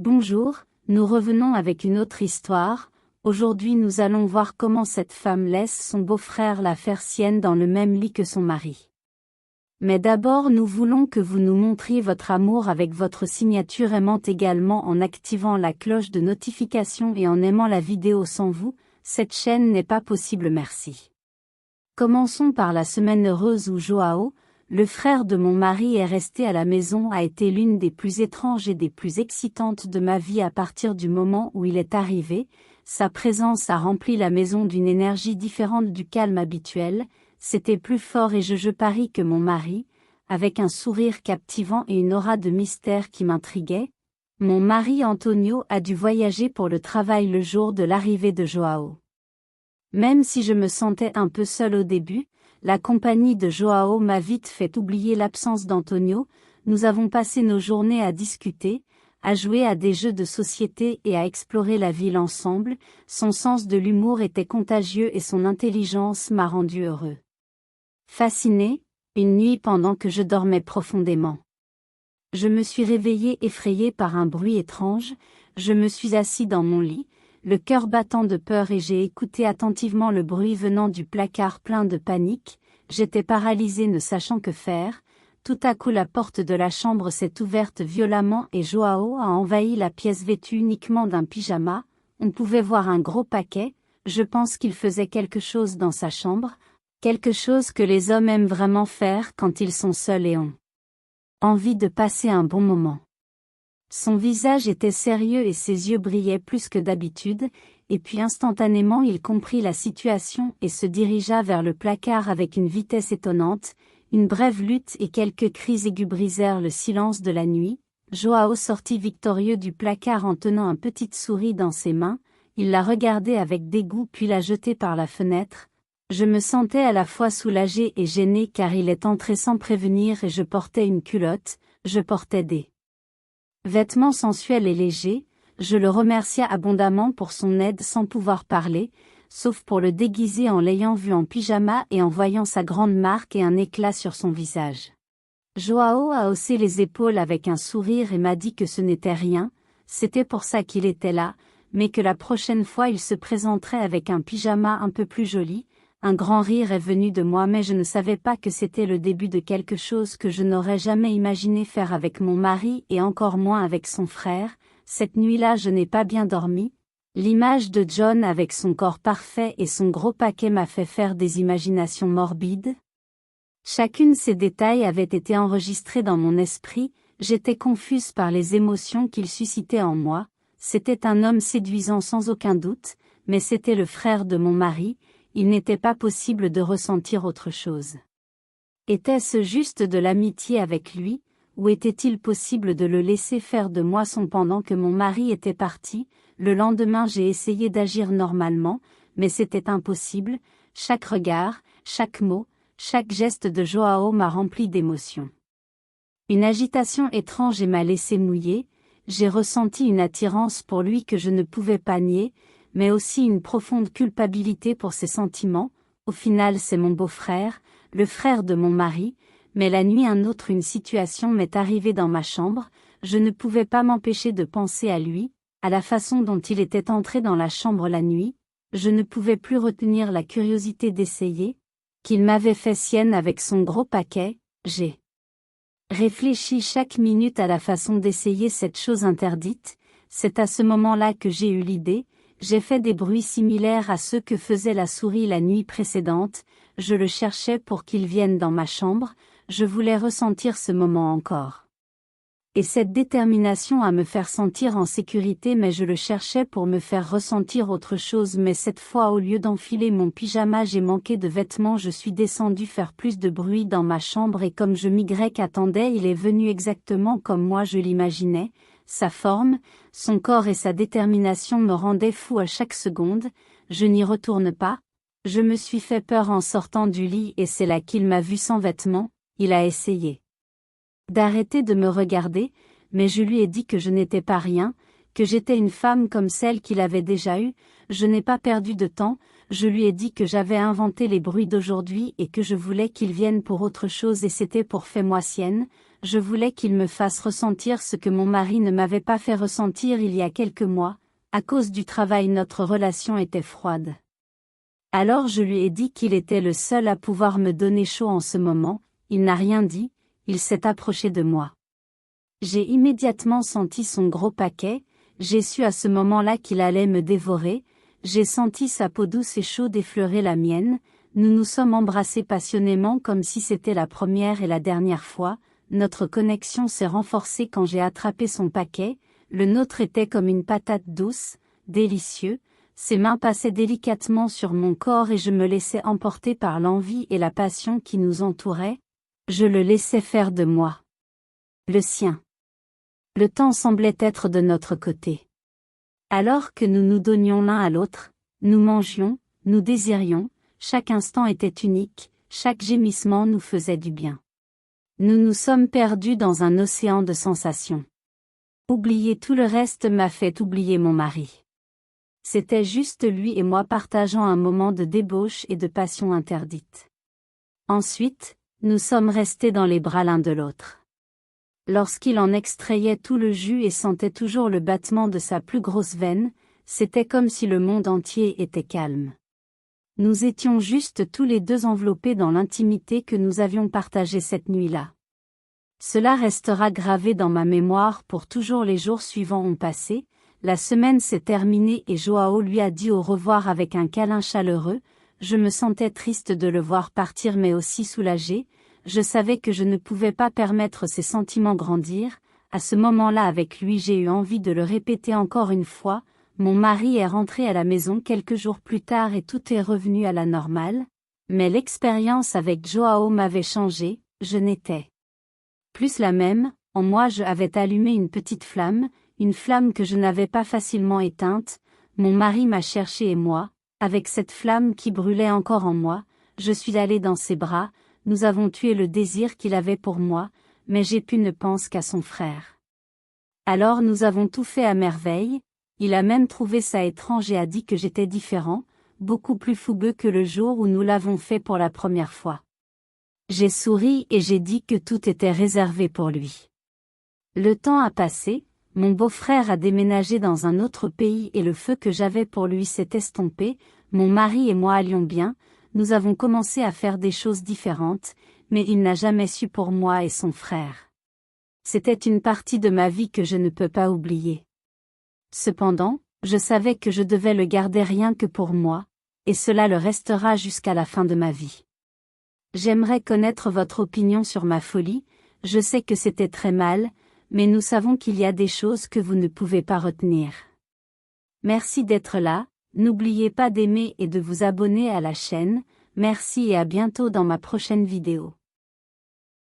Bonjour, nous revenons avec une autre histoire. Aujourd'hui nous allons voir comment cette femme laisse son beau-frère la faire sienne dans le même lit que son mari. Mais d'abord nous voulons que vous nous montriez votre amour avec votre signature aimante, également en activant la cloche de notification et en aimant la vidéo. Sans vous, cette chaîne n'est pas possible. Merci. Commençons par la semaine heureuse où Joao, le frère de mon mari, est resté à la maison. A été l'une des plus étranges et des plus excitantes de ma vie à partir du moment où il est arrivé. Sa présence a rempli la maison d'une énergie différente du calme habituel. C'était plus fort et je parie que mon mari, avec un sourire captivant et une aura de mystère qui m'intriguait. Mon mari Antonio a dû voyager pour le travail le jour de l'arrivée de Joao. Même si je me sentais un peu seule au début, la compagnie de Joao m'a vite fait oublier l'absence d'Antonio. Nous avons passé nos journées à discuter, à jouer à des jeux de société et à explorer la ville ensemble. Son sens de l'humour était contagieux et son intelligence m'a rendu heureux. Fasciné, une nuit pendant que je dormais profondément. Je me suis réveillé effrayé par un bruit étrange. Je me suis assis dans mon lit, le cœur battant de peur, et j'ai écouté attentivement le bruit venant du placard plein de panique. J'étais paralysé, ne sachant que faire. Tout à coup la porte de la chambre s'est ouverte violemment et Joao a envahi la pièce vêtu uniquement d'un pyjama. On pouvait voir un gros paquet. Je pense qu'il faisait quelque chose dans sa chambre, quelque chose que les hommes aiment vraiment faire quand ils sont seuls et ont envie de passer un bon moment. Son visage était sérieux et ses yeux brillaient plus que d'habitude, et puis instantanément il comprit la situation et se dirigea vers le placard avec une vitesse étonnante. Une brève lutte et quelques cris aigus brisèrent le silence de la nuit. Joao sortit victorieux du placard en tenant une petite souris dans ses mains. Il la regardait avec dégoût puis la jetait par la fenêtre. Je me sentais à la fois soulagé et gêné car il est entré sans prévenir et je portais une culotte, je portais des vêtements sensuels et légers. Je le remercia abondamment pour son aide sans pouvoir parler, sauf pour le déguiser en l'ayant vu en pyjama et en voyant sa grande marque et un éclat sur son visage. Joao a haussé les épaules avec un sourire et m'a dit que ce n'était rien, c'était pour ça qu'il était là, mais que la prochaine fois il se présenterait avec un pyjama un peu plus joli. Un grand rire est venu de moi, mais je ne savais pas que c'était le début de quelque chose que je n'aurais jamais imaginé faire avec mon mari et encore moins avec son frère. Cette nuit-là je n'ai pas bien dormi. L'image de John avec son corps parfait et son gros paquet m'a fait faire des imaginations morbides. Chacune de ces détails avait été enregistrée dans mon esprit. J'étais confuse par les émotions qu'il suscitait en moi. C'était un homme séduisant sans aucun doute, mais c'était le frère de mon mari. Il n'était pas possible de ressentir autre chose. Était-ce juste de l'amitié avec lui, ou était-il possible de le laisser faire de moi son pendant que mon mari était parti? Le lendemain j'ai essayé d'agir normalement, mais c'était impossible. Chaque regard, chaque mot, chaque geste de Joao m'a rempli d'émotion. Une agitation étrange m'a laissé mouiller. J'ai ressenti une attirance pour lui que je ne pouvais pas nier, mais aussi une profonde culpabilité pour ses sentiments. Au final c'est mon beau-frère, le frère de mon mari, mais la nuit une situation m'est arrivée dans ma chambre. Je ne pouvais pas m'empêcher de penser à lui, à la façon dont il était entré dans la chambre la nuit. Je ne pouvais plus retenir la curiosité d'essayer, qu'il m'avait fait sienne avec son gros paquet. J'ai réfléchi chaque minute à la façon d'essayer cette chose interdite. C'est à ce moment-là que j'ai eu l'idée. J'ai fait des bruits similaires à ceux que faisait la souris la nuit précédente. Je le cherchais pour qu'il vienne dans ma chambre. Je voulais ressentir ce moment encore. Et cette détermination à me faire sentir en sécurité, mais je le cherchais pour me faire ressentir autre chose. Mais cette fois, au lieu d'enfiler mon pyjama, j'ai manqué de vêtements. Je suis descendu faire plus de bruit dans ma chambre et comme je m'attendais, il est venu exactement comme moi je l'imaginais. Sa forme, son corps et sa détermination me rendaient fou à chaque seconde. Je n'y retourne pas. Je me suis fait peur en sortant du lit et c'est là qu'il m'a vu sans vêtements. Il a essayé d'arrêter de me regarder, mais je lui ai dit que je n'étais pas rien, que j'étais une femme comme celle qu'il avait déjà eue. Je n'ai pas perdu de temps. Je lui ai dit que j'avais inventé les bruits d'aujourd'hui et que je voulais qu'il vienne pour autre chose et c'était pour faire moi sienne. je voulais qu'il me fasse ressentir ce que mon mari ne m'avait pas fait ressentir il y a quelques mois, à cause du travail notre relation était froide. Alors je lui ai dit qu'il était le seul à pouvoir me donner chaud en ce moment, il n'a rien dit, il s'est approché de moi. J'ai immédiatement senti son gros paquet, j'ai su à ce moment-là qu'il allait me dévorer, j'ai senti sa peau douce et chaude effleurer la mienne, nous nous sommes embrassés passionnément comme si c'était la première et la dernière fois, notre connexion s'est renforcée quand j'ai attrapé son paquet, le nôtre était comme une patate douce, délicieux, ses mains passaient délicatement sur mon corps et je me laissais emporter par l'envie et la passion qui nous entouraient, je le laissais faire de moi. Le sien. Le temps semblait être de notre côté. Alors que nous nous donnions l'un à l'autre, nous mangions, nous désirions, chaque instant était unique, chaque gémissement nous faisait du bien. Nous nous sommes perdus dans un océan de sensations. Oublier tout le reste m'a fait oublier mon mari. C'était juste lui et moi partageant un moment de débauche et de passion interdite. Ensuite, nous sommes restés dans les bras l'un de l'autre. Lorsqu'il en extrayait tout le jus et sentait toujours le battement de sa plus grosse veine, c'était comme si le monde entier était calme. Nous étions juste tous les deux enveloppés dans l'intimité que nous avions partagée cette nuit-là. Cela restera gravé dans ma mémoire pour toujours. Les jours suivants ont passé, la semaine s'est terminée et Joao lui a dit au revoir avec un câlin chaleureux, je me sentais triste de le voir partir mais aussi soulagée, je savais que je ne pouvais pas permettre ses sentiments grandir, à ce moment-là avec lui j'ai eu envie de le répéter encore une fois, mon mari est rentré à la maison quelques jours plus tard et tout est revenu à la normale, mais l'expérience avec Joao m'avait changé, je n'étais plus la même, en moi je avais allumé une petite flamme, une flamme que je n'avais pas facilement éteinte, mon mari m'a cherché et moi, avec cette flamme qui brûlait encore en moi, je suis allée dans ses bras, nous avons tué le désir qu'il avait pour moi, mais j'ai pu ne penser qu'à son frère. Alors nous avons tout fait à merveille, il a même trouvé ça étrange et a dit que j'étais différent, beaucoup plus fougueux que le jour où nous l'avons fait pour la première fois. J'ai souri et j'ai dit que tout était réservé pour lui. Le temps a passé, mon beau-frère a déménagé dans un autre pays et le feu que j'avais pour lui s'est estompé, mon mari et moi allions bien, nous avons commencé à faire des choses différentes, mais il n'a jamais su pour moi et son frère. C'était une partie de ma vie que je ne peux pas oublier. Cependant, je savais que je devais le garder rien que pour moi, et cela le restera jusqu'à la fin de ma vie. J'aimerais connaître votre opinion sur ma folie, je sais que c'était très mal, mais nous savons qu'il y a des choses que vous ne pouvez pas retenir. Merci d'être là, n'oubliez pas d'aimer et de vous abonner à la chaîne, merci et à bientôt dans ma prochaine vidéo.